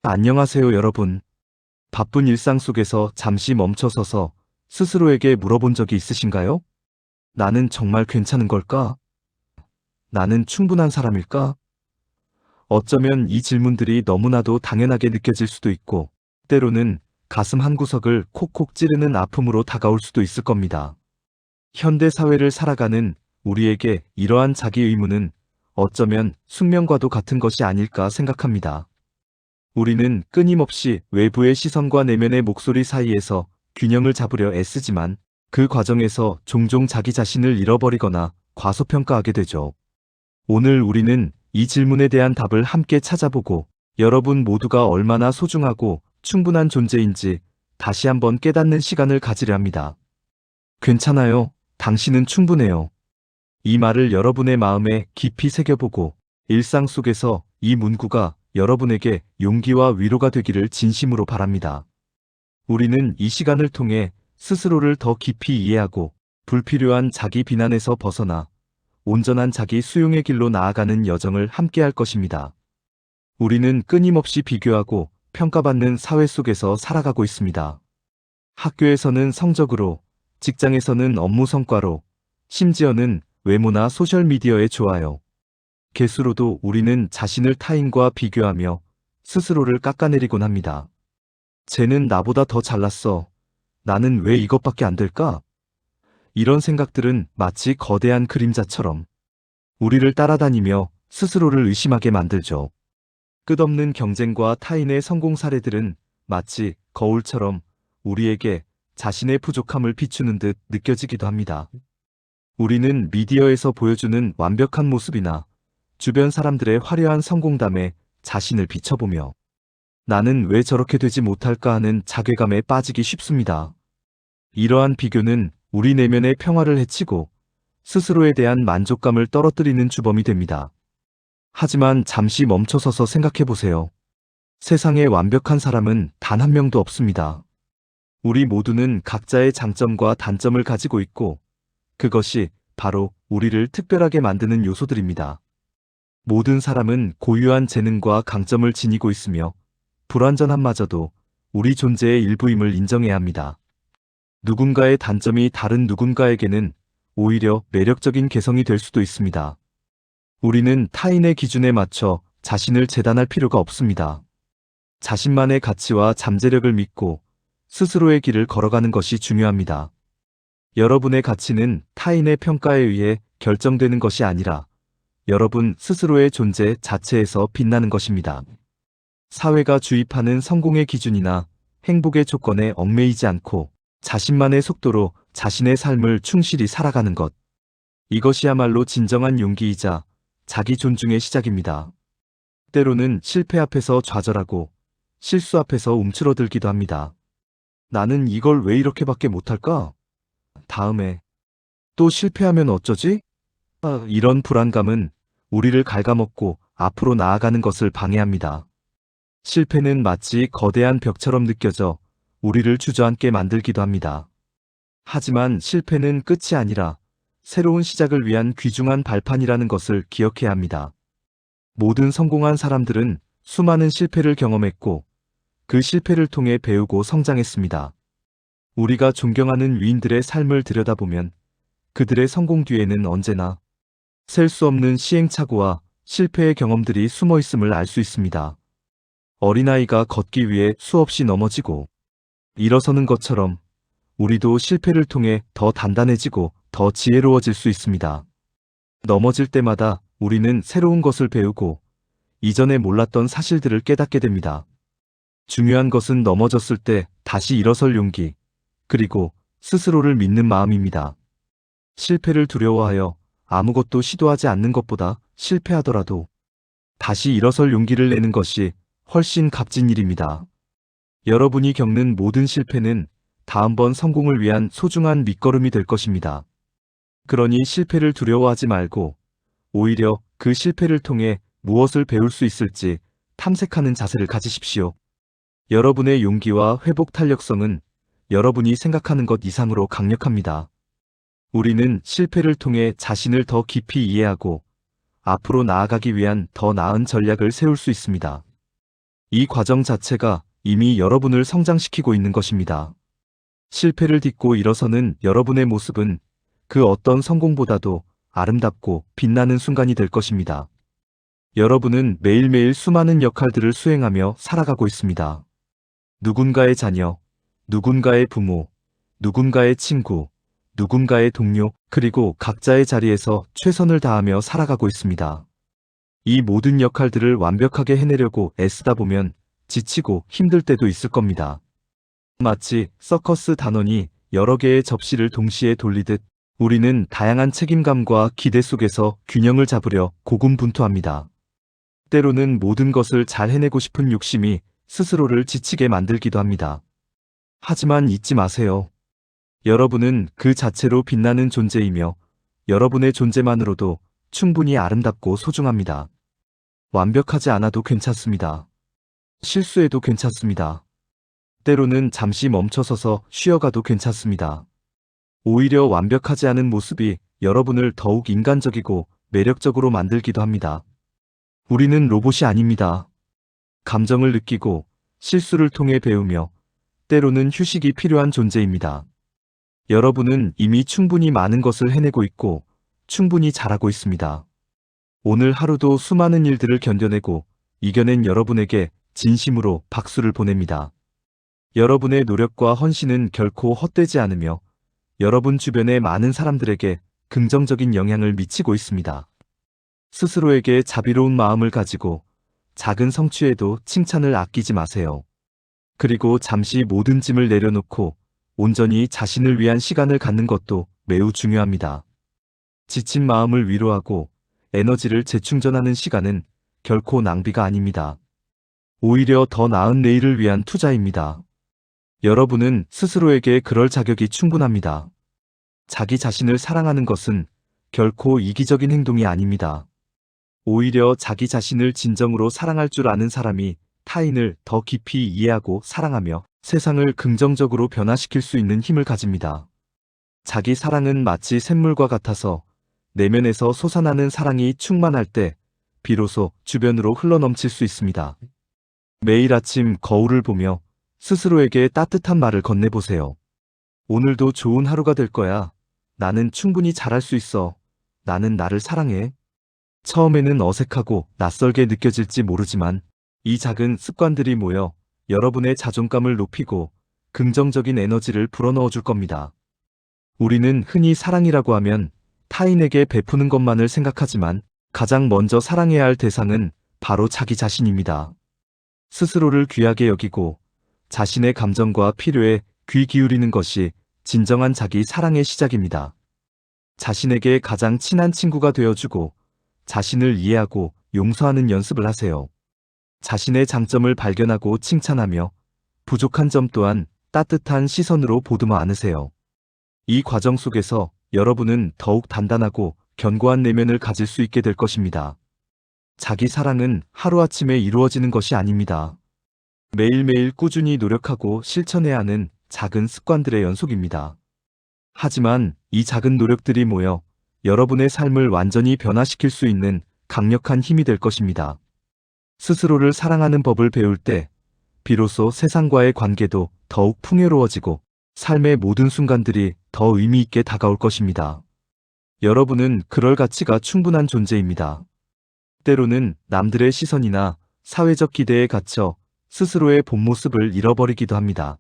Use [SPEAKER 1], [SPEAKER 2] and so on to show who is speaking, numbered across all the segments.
[SPEAKER 1] 안녕하세요, 여러분. 바쁜 일상 속에서 잠시 멈춰서서 스스로에게 물어본 적이 있으신가요? 나는 정말 괜찮은 걸까? 나는 충분한 사람일까? 어쩌면 이 질문들이 너무나도 당연하게 느껴질 수도 있고, 때로는 가슴 한구석을 콕콕 찌르는 아픔으로 다가올 수도 있을 겁니다. 현대 사회를 살아가는 우리에게 이러한 자기 의문은 어쩌면 숙명과도 같은 것이 아닐까 생각합니다. 우리는 끊임없이 외부의 시선과 내면의 목소리 사이에서 균형을 잡으려 애쓰지만 그 과정에서 종종 자기 자신을 잃어버리거나 과소평가하게 되죠. 오늘 우리는 이 질문에 대한 답을 함께 찾아보고 여러분 모두가 얼마나 소중하고 충분한 존재인지 다시 한번 깨닫는 시간을 가지려 합니다. 괜찮아요. 당신은 충분해요. 이 말을 여러분의 마음에 깊이 새겨보고 일상 속에서 이 문구가 여러분에게 용기와 위로가 되기를 진심으로 바랍니다. 우리는 이 시간을 통해 스스로를 더 깊이 이해하고 불필요한 자기 비난에서 벗어나 온전한 자기 수용의 길로 나아가는 여정을 함께할 것입니다. 우리는 끊임없이 비교하고 평가받는 사회 속에서 살아가고 있습니다. 학교에서는 성적으로, 직장에서는 업무 성과로, 심지어는 외모나 소셜미디어의 좋아요, 개수로도 우리는 자신을 타인과 비교하며 스스로를 깎아내리곤 합니다. 쟤는 나보다 더 잘났어. 나는 왜 이것밖에 안 될까? 이런 생각들은 마치 거대한 그림자처럼 우리를 따라다니며 스스로를 의심하게 만들죠. 끝없는 경쟁과 타인의 성공 사례들은 마치 거울처럼 우리에게 자신의 부족함을 비추는 듯 느껴지기도 합니다. 우리는 미디어에서 보여주는 완벽한 모습이나 주변 사람들의 화려한 성공담에 자신을 비춰보며 나는 왜 저렇게 되지 못할까 하는 자괴감에 빠지기 쉽습니다. 이러한 비교는 우리 내면의 평화를 해치고 스스로에 대한 만족감을 떨어뜨리는 주범이 됩니다. 하지만 잠시 멈춰서서 생각해보세요. 세상에 완벽한 사람은 단 한 명도 없습니다. 우리 모두는 각자의 장점과 단점을 가지고 있고 그것이 바로 우리를 특별하게 만드는 요소들입니다. 모든 사람은 고유한 재능과 강점을 지니고 있으며 불완전함마저도 우리 존재의 일부임을 인정해야 합니다. 누군가의 단점이 다른 누군가에게는 오히려 매력적인 개성이 될 수도 있습니다. 우리는 타인의 기준에 맞춰 자신을 재단할 필요가 없습니다. 자신만의 가치와 잠재력을 믿고 스스로의 길을 걸어가는 것이 중요합니다. 여러분의 가치는 타인의 평가에 의해 결정되는 것이 아니라 여러분 스스로의 존재 자체에서 빛나는 것입니다. 사회가 주입하는 성공의 기준이나 행복의 조건에 얽매이지 않고 자신만의 속도로 자신의 삶을 충실히 살아가는 것. 이것이야말로 진정한 용기이자 자기 존중의 시작입니다. 때로는 실패 앞에서 좌절하고 실수 앞에서 움츠러들기도 합니다. 나는 이걸 왜 이렇게밖에 못할까? 다음에 또 실패하면 어쩌지? 이런 불안감은 우리를 갉아먹고 앞으로 나아가는 것을 방해합니다. 실패는 마치 거대한 벽처럼 느껴져 우리를 주저앉게 만들기도 합니다. 하지만 실패는 끝이 아니라 새로운 시작을 위한 귀중한 발판이라는 것을 기억해야 합니다. 모든 성공한 사람들은 수많은 실패를 경험했고 그 실패를 통해 배우고 성장했습니다. 우리가 존경하는 위인들의 삶을 들여다보면 그들의 성공 뒤에는 언제나 셀 수 없는 시행착오와 실패의 경험들이 숨어 있음을 알 수 있습니다. 어린아이가 걷기 위해 수없이 넘어지고 일어서는 것처럼 우리도 실패를 통해 더 단단해지고 더 지혜로워질 수 있습니다. 넘어질 때마다 우리는 새로운 것을 배우고 이전에 몰랐던 사실들을 깨닫게 됩니다. 중요한 것은 넘어졌을 때 다시 일어설 용기, 그리고 스스로를 믿는 마음입니다. 실패를 두려워하여 아무것도 시도하지 않는 것보다 실패하더라도 다시 일어설 용기를 내는 것이 훨씬 값진 일입니다. 여러분이 겪는 모든 실패는 다음번 성공을 위한 소중한 밑거름이 될 것입니다. 그러니 실패를 두려워하지 말고 오히려 그 실패를 통해 무엇을 배울 수 있을지 탐색하는 자세를 가지십시오. 여러분의 용기와 회복 탄력성은 여러분이 생각하는 것 이상으로 강력합니다. 우리는 실패를 통해 자신을 더 깊이 이해하고 앞으로 나아가기 위한 더 나은 전략을 세울 수 있습니다. 이 과정 자체가 이미 여러분을 성장시키고 있는 것입니다. 실패를 딛고 일어서는 여러분의 모습은 그 어떤 성공보다도 아름답고 빛나는 순간이 될 것입니다. 여러분은 매일매일 수많은 역할들을 수행하며 살아가고 있습니다. 누군가의 자녀, 누군가의 부모, 누군가의 친구, 누군가의 동료, 그리고 각자의 자리에서 최선을 다하며 살아가고 있습니다. 이 모든 역할들을 완벽하게 해내려고 애쓰다 보면 지치고 힘들 때도 있을 겁니다. 마치 서커스 단원이 여러 개의 접시를 동시에 돌리듯 우리는 다양한 책임감과 기대 속에서 균형을 잡으려 고군분투합니다. 때로는 모든 것을 잘 해내고 싶은 욕심이 스스로를 지치게 만들기도 합니다. 하지만 잊지 마세요. 여러분은 그 자체로 빛나는 존재이며 여러분의 존재만으로도 충분히 아름답고 소중합니다. 완벽하지 않아도 괜찮습니다. 실수해도 괜찮습니다. 때로는 잠시 멈춰서서 쉬어가도 괜찮습니다. 오히려 완벽하지 않은 모습이 여러분을 더욱 인간적이고 매력적으로 만들기도 합니다. 우리는 로봇이 아닙니다. 감정을 느끼고 실수를 통해 배우며 때로는 휴식이 필요한 존재입니다. 여러분은 이미 충분히 많은 것을 해내고 있고 충분히 잘하고 있습니다. 오늘 하루도 수많은 일들을 견뎌내고 이겨낸 여러분에게 진심으로 박수를 보냅니다. 여러분의 노력과 헌신은 결코 헛되지 않으며 여러분 주변의 많은 사람들에게 긍정적인 영향을 미치고 있습니다. 스스로에게 자비로운 마음을 가지고 작은 성취에도 칭찬을 아끼지 마세요. 그리고 잠시 모든 짐을 내려놓고 온전히 자신을 위한 시간을 갖는 것도 매우 중요합니다. 지친 마음을 위로하고 에너지를 재충전하는 시간은 결코 낭비가 아닙니다. 오히려 더 나은 내일을 위한 투자입니다. 여러분은 스스로에게 그럴 자격이 충분합니다. 자기 자신을 사랑하는 것은 결코 이기적인 행동이 아닙니다. 오히려 자기 자신을 진정으로 사랑할 줄 아는 사람이 타인을 더 깊이 이해하고 사랑하며 세상을 긍정적으로 변화시킬 수 있는 힘을 가집니다. 자기 사랑은 마치 샘물과 같아서 내면에서 솟아나는 사랑이 충만할 때 비로소 주변으로 흘러넘칠 수 있습니다. 매일 아침 거울을 보며 스스로에게 따뜻한 말을 건네보세요. 오늘도 좋은 하루가 될 거야. 나는 충분히 잘할 수 있어. 나는 나를 사랑해. 처음에는 어색하고 낯설게 느껴질지 모르지만 이 작은 습관들이 모여 여러분의 자존감을 높이고 긍정적인 에너지를 불어넣어 줄 겁니다. 우리는 흔히 사랑이라고 하면 타인에게 베푸는 것만을 생각하지만 가장 먼저 사랑해야 할 대상은 바로 자기 자신입니다. 스스로를 귀하게 여기고 자신의 감정과 필요에 귀 기울이는 것이 진정한 자기 사랑의 시작입니다. 자신에게 가장 친한 친구가 되어주고 자신을 이해하고 용서하는 연습을 하세요. 자신의 장점을 발견하고 칭찬하며 부족한 점 또한 따뜻한 시선으로 보듬어 안으세요. 이 과정 속에서 여러분은 더욱 단단하고 견고한 내면을 가질 수 있게 될 것입니다. 자기 사랑은 하루아침에 이루어지는 것이 아닙니다. 매일매일 꾸준히 노력하고 실천해야 하는 작은 습관들의 연속입니다. 하지만 이 작은 노력들이 모여 여러분의 삶을 완전히 변화시킬 수 있는 강력한 힘이 될 것입니다. 스스로를 사랑하는 법을 배울 때 비로소 세상과의 관계도 더욱 풍요로워지고 삶의 모든 순간들이 더 의미 있게 다가올 것입니다. 여러분은 그럴 가치가 충분한 존재입니다. 때로는 남들의 시선이나 사회적 기대에 갇혀 스스로의 본 모습을 잃어버리기도 합니다.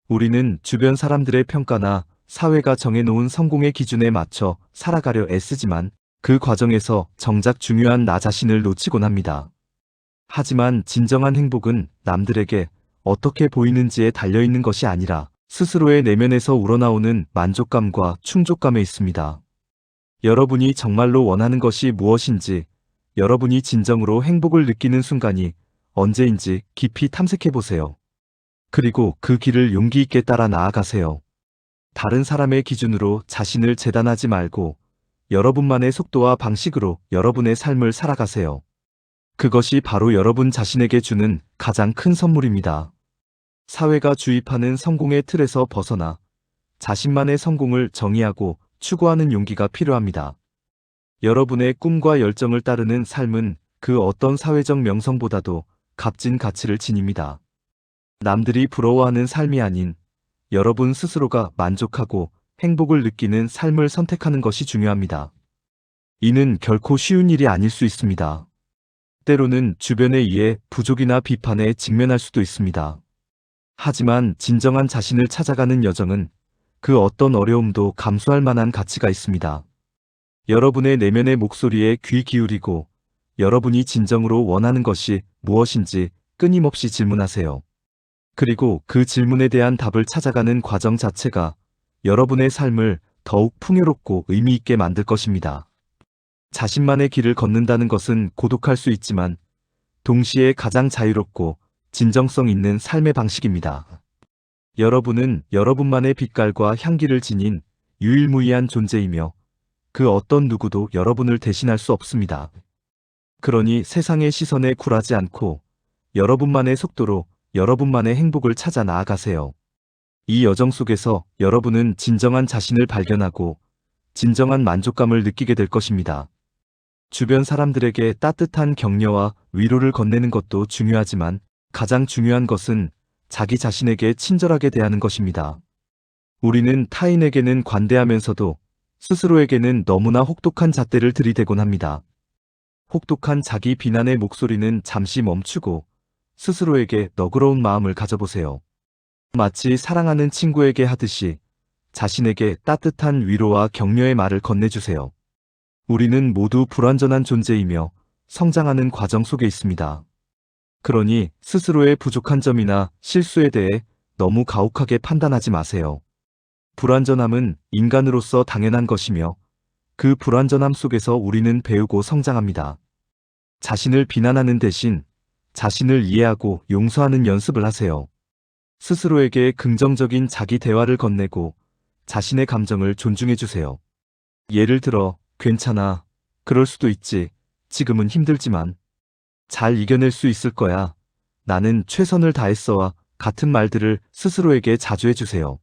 [SPEAKER 1] 우리는 주변 사람들의 평가나 사회가 정해놓은 성공의 기준에 맞춰 살아가려 애쓰지만 그 과정에서 정작 중요한 나 자신을 놓치곤 합니다. 하지만 진정한 행복은 남들에게 어떻게 보이는지에 달려있는 것이 아니라 스스로의 내면에서 우러나오는 만족감과 충족감에 있습니다. 여러분이 정말로 원하는 것이 무엇인지, 여러분이 진정으로 행복을 느끼는 순간이 언제인지 깊이 탐색해보세요. 그리고 그 길을 용기 있게 따라 나아가세요. 다른 사람의 기준으로 자신을 재단하지 말고 여러분만의 속도와 방식으로 여러분의 삶을 살아가세요. 그것이 바로 여러분 자신에게 주는 가장 큰 선물입니다. 사회가 주입하는 성공의 틀에서 벗어나 자신만의 성공을 정의하고 추구하는 용기가 필요합니다. 여러분의 꿈과 열정을 따르는 삶은 그 어떤 사회적 명성보다도 값진 가치를 지닙니다. 남들이 부러워하는 삶이 아닌 여러분 스스로가 만족하고 행복을 느끼는 삶을 선택하는 것이 중요합니다. 이는 결코 쉬운 일이 아닐 수 있습니다. 때로는 주변에 의해 부족이나 비판에 직면할 수도 있습니다. 하지만 진정한 자신을 찾아가는 여정은 그 어떤 어려움도 감수할 만한 가치가 있습니다. 여러분의 내면의 목소리에 귀 기울이고 여러분이 진정으로 원하는 것이 무엇인지 끊임없이 질문하세요. 그리고 그 질문에 대한 답을 찾아가는 과정 자체가 여러분의 삶을 더욱 풍요롭고 의미 있게 만들 것입니다. 자신만의 길을 걷는다는 것은 고독할 수 있지만 동시에 가장 자유롭고 진정성 있는 삶의 방식입니다. 여러분은 여러분만의 빛깔과 향기를 지닌 유일무이한 존재이며 그 어떤 누구도 여러분을 대신할 수 없습니다. 그러니 세상의 시선에 굴하지 않고 여러분만의 속도로 여러분만의 행복을 찾아 나아가세요. 이 여정 속에서 여러분은 진정한 자신을 발견하고 진정한 만족감을 느끼게 될 것입니다. 주변 사람들에게 따뜻한 격려와 위로를 건네는 것도 중요하지만 가장 중요한 것은 자기 자신에게 친절하게 대하는 것입니다. 우리는 타인에게는 관대하면서도 스스로에게는 너무나 혹독한 잣대를 들이대곤 합니다. 혹독한 자기 비난의 목소리는 잠시 멈추고 스스로에게 너그러운 마음을 가져보세요. 마치 사랑하는 친구에게 하듯이 자신에게 따뜻한 위로와 격려의 말을 건네주세요. 우리는 모두 불완전한 존재이며 성장하는 과정 속에 있습니다. 그러니 스스로의 부족한 점이나 실수에 대해 너무 가혹하게 판단하지 마세요. 불완전함은 인간으로서 당연한 것이며 그 불완전함 속에서 우리는 배우고 성장합니다. 자신을 비난하는 대신 자신을 이해하고 용서하는 연습을 하세요. 스스로에게 긍정적인 자기 대화를 건네고 자신의 감정을 존중해 주세요. 예를 들어, 괜찮아. 그럴 수도 있지. 지금은 힘들지만 잘 이겨낼 수 있을 거야. 나는 최선을 다했어와 같은 말들을 스스로에게 자주 해주세요.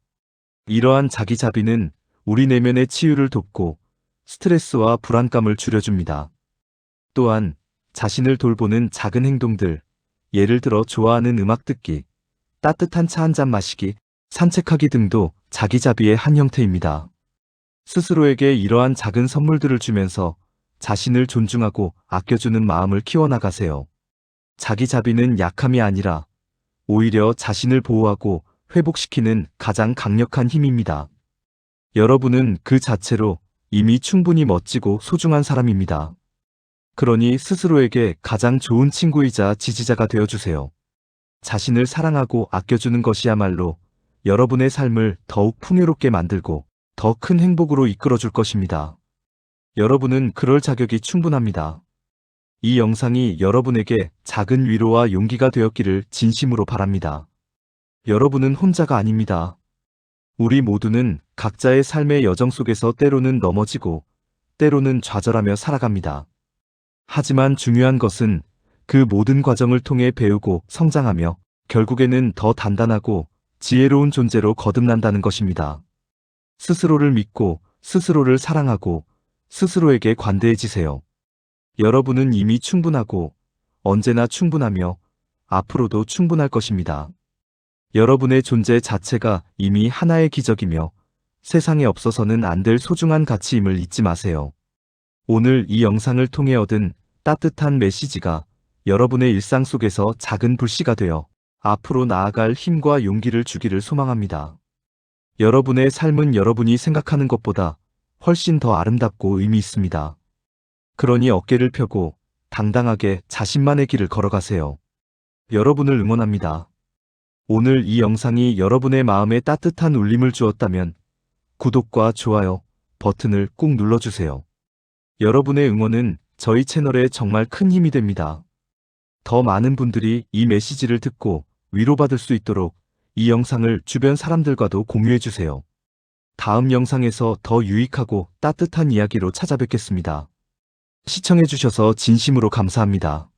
[SPEAKER 1] 이러한 자기 자비는 우리 내면의 치유를 돕고 스트레스와 불안감을 줄여줍니다. 또한 자신을 돌보는 작은 행동들, 예를 들어 좋아하는 음악 듣기, 따뜻한 차 한 잔 마시기, 산책하기 등도 자기 자비의 한 형태입니다. 스스로에게 이러한 작은 선물들을 주면서 자신을 존중하고 아껴주는 마음을 키워나가세요. 자기 자비는 약함이 아니라 오히려 자신을 보호하고 회복시키는 가장 강력한 힘입니다. 여러분은 그 자체로 이미 충분히 멋지고 소중한 사람입니다. 그러니 스스로에게 가장 좋은 친구이자 지지자가 되어주세요. 자신을 사랑하고 아껴주는 것이야말로 여러분의 삶을 더욱 풍요롭게 만들고 더 큰 행복으로 이끌어줄 것입니다. 여러분은 그럴 자격이 충분합니다. 이 영상이 여러분에게 작은 위로와 용기가 되었기를 진심으로 바랍니다. 여러분은 혼자가 아닙니다. 우리 모두는 각자의 삶의 여정 속에서 때로는 넘어지고 때로는 좌절하며 살아갑니다. 하지만 중요한 것은 그 모든 과정을 통해 배우고 성장하며 결국에는 더 단단하고 지혜로운 존재로 거듭난다는 것입니다. 스스로를 믿고 스스로를 사랑하고 스스로에게 관대해지세요. 여러분은 이미 충분하고 언제나 충분하며 앞으로도 충분할 것입니다. 여러분의 존재 자체가 이미 하나의 기적이며 세상에 없어서는 안 될 소중한 가치임을 잊지 마세요. 오늘 이 영상을 통해 얻은 따뜻한 메시지가 여러분의 일상 속에서 작은 불씨가 되어 앞으로 나아갈 힘과 용기를 주기를 소망합니다. 여러분의 삶은 여러분이 생각하는 것보다 훨씬 더 아름답고 의미 있습니다. 그러니 어깨를 펴고 당당하게 자신만의 길을 걸어가세요. 여러분을 응원합니다. 오늘 이 영상이 여러분의 마음에 따뜻한 울림을 주었다면 구독과 좋아요 버튼을 꾹 눌러주세요. 여러분의 응원은 저희 채널에 정말 큰 힘이 됩니다. 더 많은 분들이 이 메시지를 듣고 위로받을 수 있도록 이 영상을 주변 사람들과도 공유해주세요. 다음 영상에서 더 유익하고 따뜻한 이야기로 찾아뵙겠습니다. 시청해주셔서 진심으로 감사합니다.